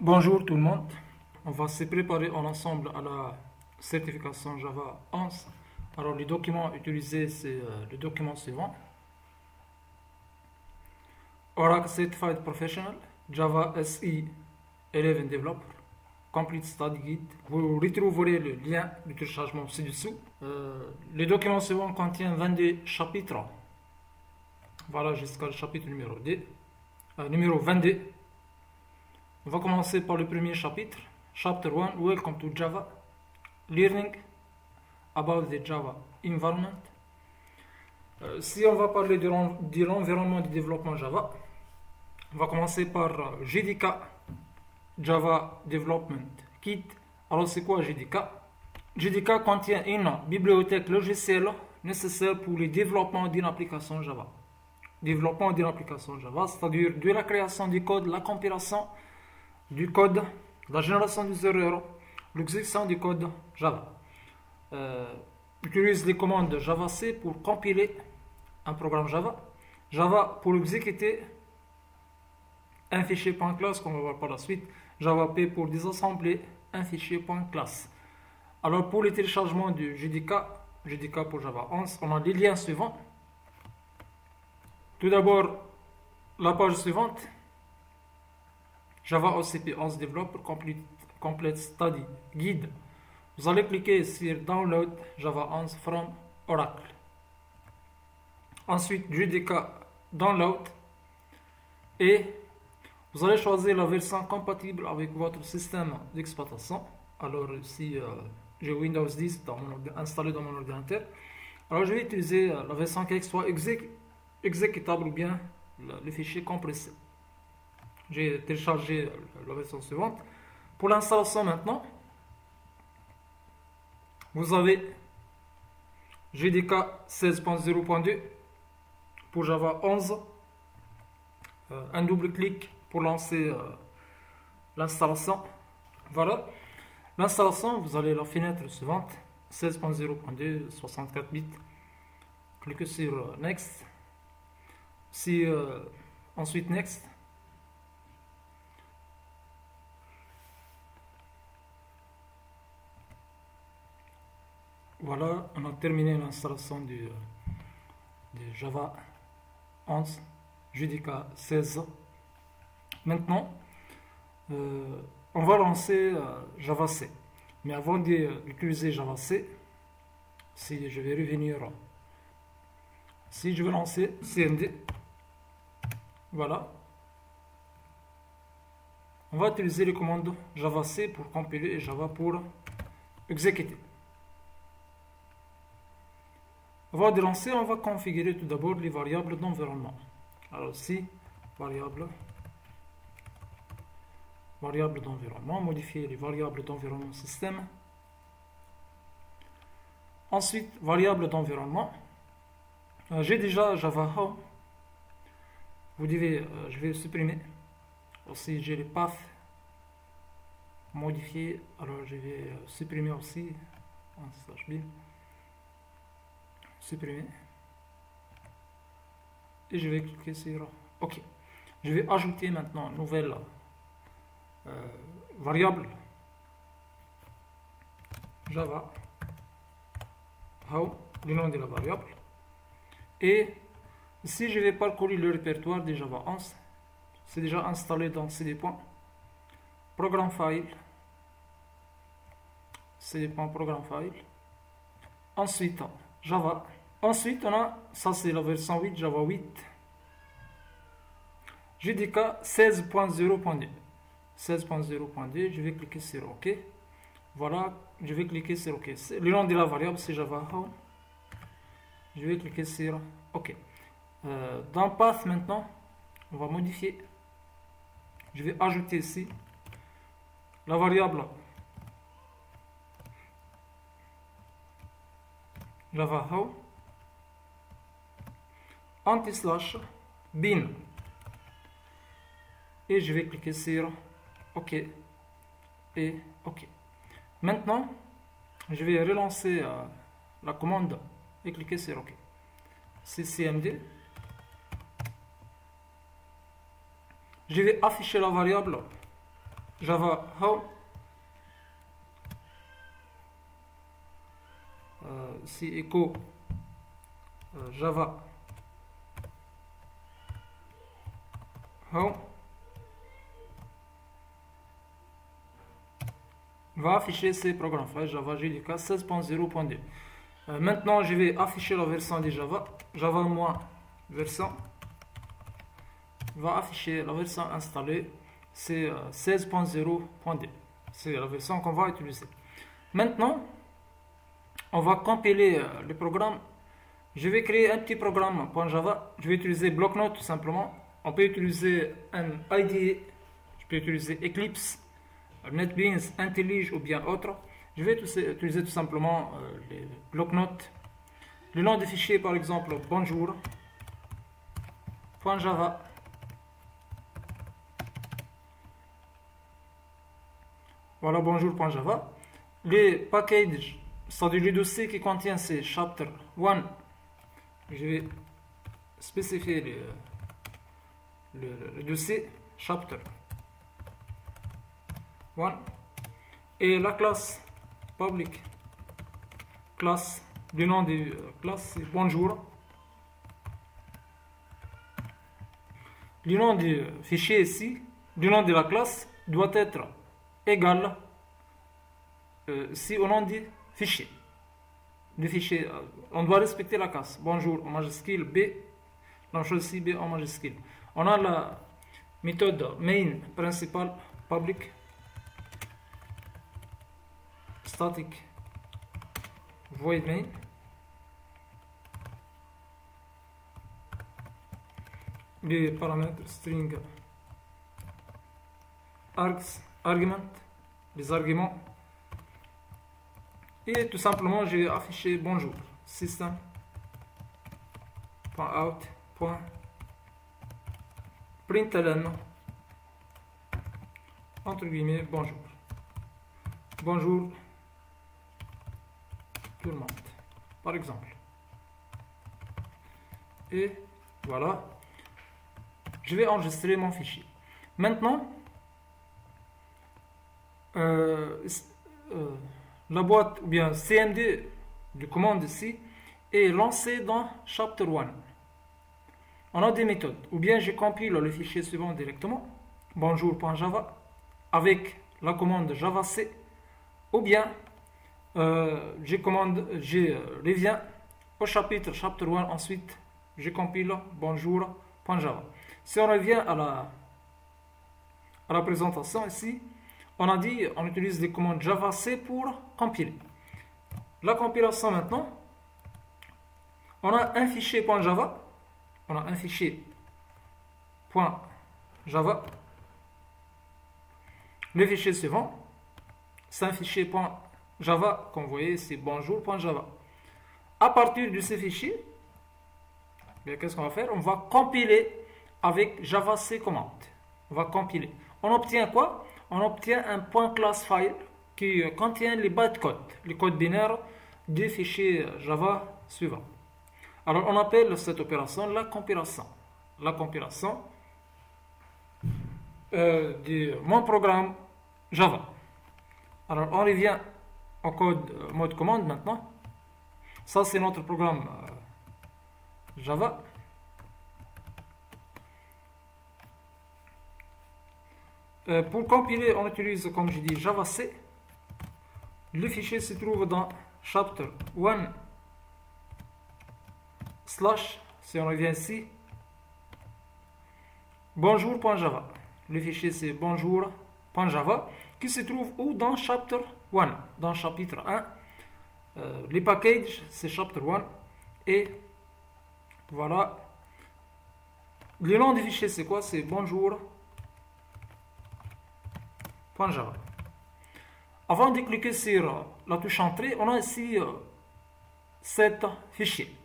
Bonjour tout le monde, on va se préparer ensemble à la certification Java 11. Alors les documents utilisés, c'est le document suivant. Oracle Certified Professional, Java SE 11 Developer, Complete Study Guide. Vous retrouverez le lien de téléchargement ci-dessous. Le document suivant contient 22 chapitres. Voilà jusqu'à le chapitre numéro 22. On va commencer par le premier chapitre. Chapter 1, Welcome to Java. Learning about the Java environment. Si on va parler de l'environnement de développement Java, on va commencer par JDK, Java Development Kit. Alors c'est quoi JDK? JDK contient une bibliothèque logicielle nécessaire pour le développement d'une application Java. Développement d'une application Java, c'est-à-dire de la création du code, la compilation du code, la génération des erreurs, l'exécution du code Java. Utilise les commandes JavaC pour compiler un programme Java. Java pour exécuter un fichier .class, qu'on va voir par la suite. JavaP pour désassembler un fichier .class. Alors pour le téléchargement du JDK pour Java 11, on a les liens suivants. Tout d'abord, la page suivante. Java OCP 11 Developer Complete Study Guide. Vous allez cliquer sur Download Java 11 from Oracle. Ensuite, JDK Download. Et vous allez choisir la version compatible avec votre système d'exploitation. Alors, si j'ai Windows 10 installé dans mon ordinateur, alors je vais utiliser la version qui soit exécutable ou bien le fichier compressé. J'ai téléchargé la version suivante. Pour l'installation maintenant, vous avez JDK 16.0.2 pour Java 11. Un double clic pour lancer l'installation. Voilà. L'installation, vous allez la fenêtre suivante, 16.0.2, 64 bits. Cliquez sur Next. Ensuite Next. Voilà, on a terminé l'installation de Java 11, JDK 16. Maintenant, on va lancer JavaC. Mais avant d'utiliser JavaC, si je vais revenir, si je vais lancer CMD, voilà, on va utiliser les commandes JavaC pour compiler et Java pour exécuter. Avant de lancer, on va configurer tout d'abord les variables d'environnement. Alors ici, variable d'environnement, modifier les variables d'environnement système. Ensuite, variable d'environnement. J'ai déjà Java Home. Je vais supprimer. Aussi, j'ai les paths modifiés. Alors, je vais supprimer aussi /bin. Supprimer. Et je vais cliquer sur OK. Je vais ajouter maintenant une nouvelle variable Java How, le nom de la variable. Et ici, je vais parcourir le répertoire de Java 11. C'est déjà installé dans CD. Programme file. CD. Programme file. Ensuite, Java. Ensuite, on a, ça c'est la version 8, Java 8. JDK 16.0.2. 16.0.2, je vais cliquer sur OK. Voilà, je vais cliquer sur OK. Le nom de la variable, c'est Java Home. Je vais cliquer sur OK. Dans Path maintenant, on va modifier. Je vais ajouter ici la variable Java Home anti/bin. Et je vais cliquer sur OK et OK. Maintenant, je vais relancer la commande et cliquer sur OK. C'est CMD. Je vais afficher la variable Java Home. Si echo Java Home va afficher ces programmes Java JDK 16.0.2. Maintenant, je vais afficher la version de Java. Java moins version va afficher la version installée. C'est 16.0.2. C'est la version qu'on va utiliser. Maintenant, on va compiler le programme. Je vais créer un petit programme .java. Je vais utiliser bloc-notes tout simplement. On peut utiliser un IDE. Je peux utiliser Eclipse, NetBeans, IntelliJ ou bien autre. Je vais utiliser tout simplement les bloc-notes. Le nom des fichiers, par exemple, bonjour.java. Voilà, bonjour.java. Les packages, c'est-à-dire le dossier qui contient ces chapter 1. Je vais spécifier le dossier chapter 1. Et la classe public classe, le nom de classe c'est bonjour. Le nom du fichier ici, le nom de la classe doit être égal si au nom du fichier. Le fichier, on doit respecter la classe bonjour en majuscule, B, la même chose ici, B en majuscule. On a la méthode main principale public static void main. Les paramètres string argument, les arguments, et tout simplement je vais afficher bonjour system.out.println entre guillemets bonjour tout le monde par exemple, et voilà, je vais enregistrer mon fichier. Maintenant la boîte ou bien CMD de commande ici est lancée dans chapter 1. On a des méthodes, ou bien je compile le fichier suivant directement bonjour.java avec la commande javac, ou bien je reviens au chapitre chapter 1, ensuite je compile bonjour.java. Si on revient à la présentation ici, on a dit on utilise des commandes javac pour compiler. La compilation maintenant, on a un fichier .java, on a un fichier .java. Le fichier suivant, c'est un fichier .java, comme vous voyez, c'est bonjour.java. À partir de ces fichiers, qu'est-ce qu'on va faire? On va compiler avec javac commande. On va compiler. On obtient quoi? On obtient un .class file qui contient les bytecodes, les codes binaires du fichier Java suivant. Alors on appelle cette opération la compilation. La compilation de mon programme Java. Alors on revient au code mode commande maintenant. Ça c'est notre programme Java. Pour compiler, on utilise, comme je dis, javac. Le fichier se trouve dans chapter 1 slash, si on revient ici, bonjour.java. Le fichier c'est bonjour.java qui se trouve où? Dans chapter 1, dans chapitre 1. Les packages c'est chapter 1, et voilà. Le nom du fichier c'est quoi? C'est bonjour.java. Avant de cliquer sur la touche entrée, on a ici 7 fichiers.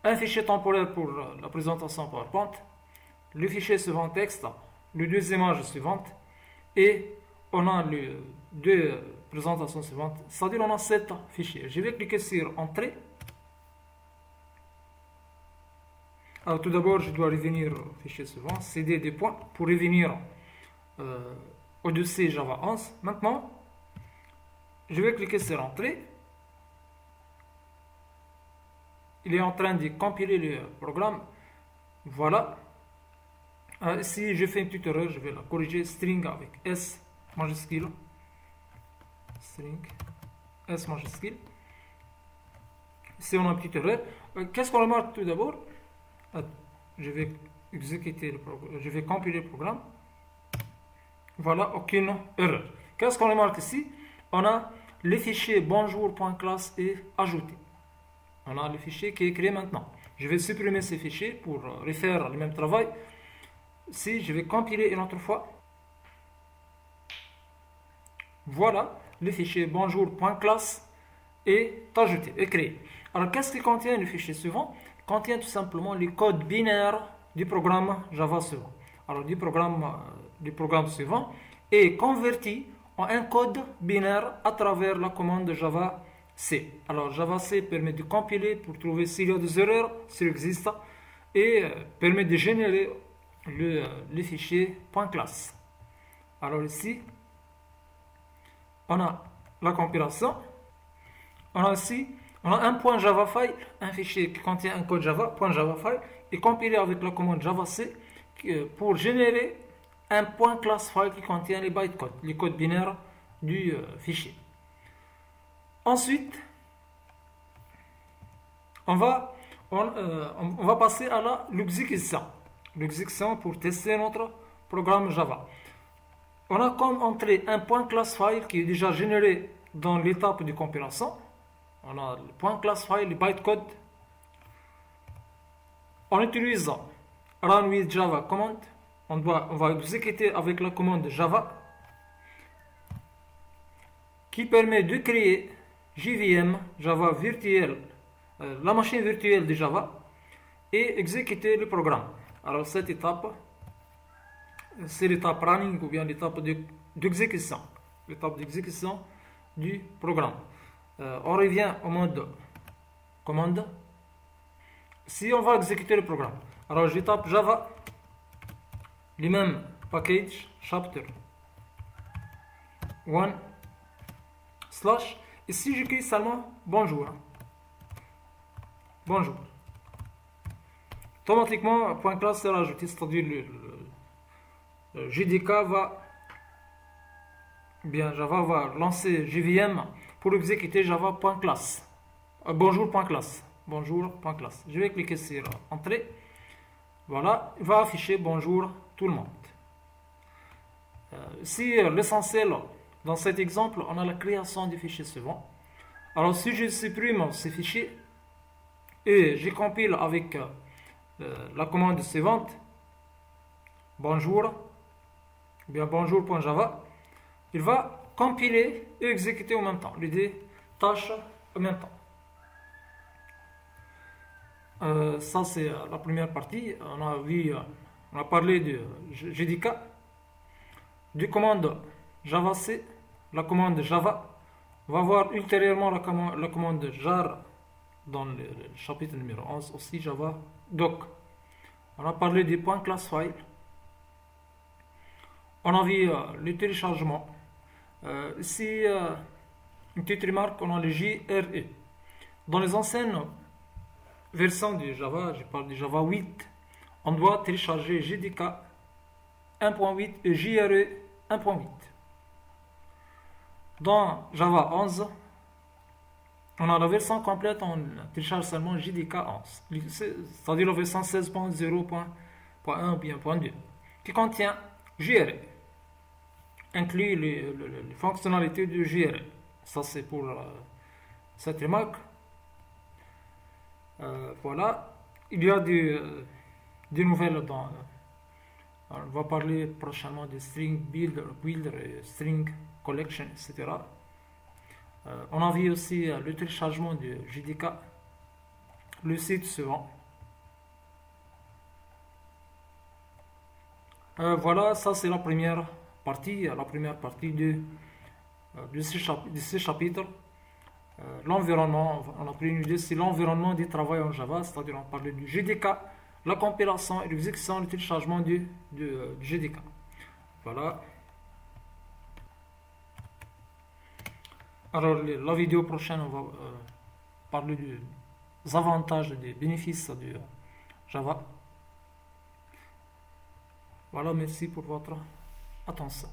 Un fichier temporaire pour la présentation PowerPoint, le fichier suivant texte, les deux images suivantes, et on a les deux présentations suivantes, c'est-à-dire on a 7 fichiers. Je vais cliquer sur entrée. Tout d'abord, je dois revenir au fichier suivant, cd des points, pour revenir au-dessus Java 11. Maintenant, je vais cliquer sur Entrée. Il est en train de compiler le programme. Voilà. Si je fais une petite erreur, je vais la corriger. String avec S majuscule. String S majuscule. Si on a une petite erreur, qu'est-ce qu'on remarque tout d'abord? Je vais exécuter le programme, je vais compiler le programme. Voilà, aucune erreur. Qu'est-ce qu'on remarque ici? On a le fichier bonjour.class est ajouté. On a le fichier qui est créé maintenant. Je vais supprimer ces fichiers pour refaire le même travail. Si je vais compiler une autre fois, voilà, le fichier bonjour.class est ajouté, est créé. Alors, qu'est-ce qu'il contient le fichier suivant? Il contient tout simplement les codes binaires du programme Java suivant. Alors, du programme suivant est converti en un code binaire à travers la commande Java C. Alors, Java C permet de compiler pour trouver s'il y a des erreurs, s'il existe, et permet de générer le fichier .class. Alors ici, on a la compilation. On a ici, on a un .java file, un fichier qui contient un code Java, .java file, et compilé avec la commande Java C pour générer un .class file qui contient les bytecode, les codes binaires du fichier. Ensuite, on va passer à l'exécution. L'exécution pour tester notre programme Java. On a comme entrée un .class file qui est déjà généré dans l'étape de compilation. On a le .class file, le bytecode. En utilisant run with Java command, on va exécuter avec la commande Java qui permet de créer JVM, Java virtuel, la machine virtuelle de Java, et exécuter le programme. Alors cette étape, c'est l'étape running ou bien l'étape d'exécution. L'étape d'exécution du programme. On revient au mode commande. Si on va exécuter le programme, alors je tape Java, les mêmes package, chapter 1, slash, et si j'écris seulement bonjour, bonjour, automatiquement, .class sera ajouté, c'est-à-dire le JDK Java va lancer JVM pour exécuter Java.class. Bonjour.class. Bonjour.class. Je vais cliquer sur Entrée. Voilà, il va afficher bonjour tout le monde. Si l'essentiel dans cet exemple, on a la création du fichier suivant. Alors si je supprime ces fichiers et je compile avec la commande suivante, bonjour, bien bonjour.java, il va compiler et exécuter en même temps, les deux tâches en même temps. Ça c'est la première partie. On a parlé de JDK, du commande Java C, la commande Java. On va voir ultérieurement la commande jar dans le chapitre numéro 11, aussi Java doc. On a parlé des .class file. On a vu le téléchargement. Ici, une petite remarque, on a le JRE. Dans les anciennes versions de Java, je parle de Java 8, on doit télécharger JDK 1.8 et JRE 1.8. Dans Java 11, on a la version complète, on télécharge seulement JDK 11, c'est-à-dire la version 16.0.1 ou bien .2, qui contient JRE, inclut les fonctionnalités de JRE. Ça c'est pour cette remarque. Voilà, il y a des nouvelles dans... on va parler prochainement de string builder, string collection, etc. On a vu aussi le téléchargement de JDK, le site suivant. Voilà, ça c'est la première partie de ce chapitre. L'environnement, on a pris une idée, c'est l'environnement du travail en Java, c'est-à-dire on parlait du JDK, la compilation et l'exécution, le téléchargement du JDK. Voilà. Alors, la vidéo prochaine, on va parler des avantages et des bénéfices du Java. Voilà, merci pour votre attention.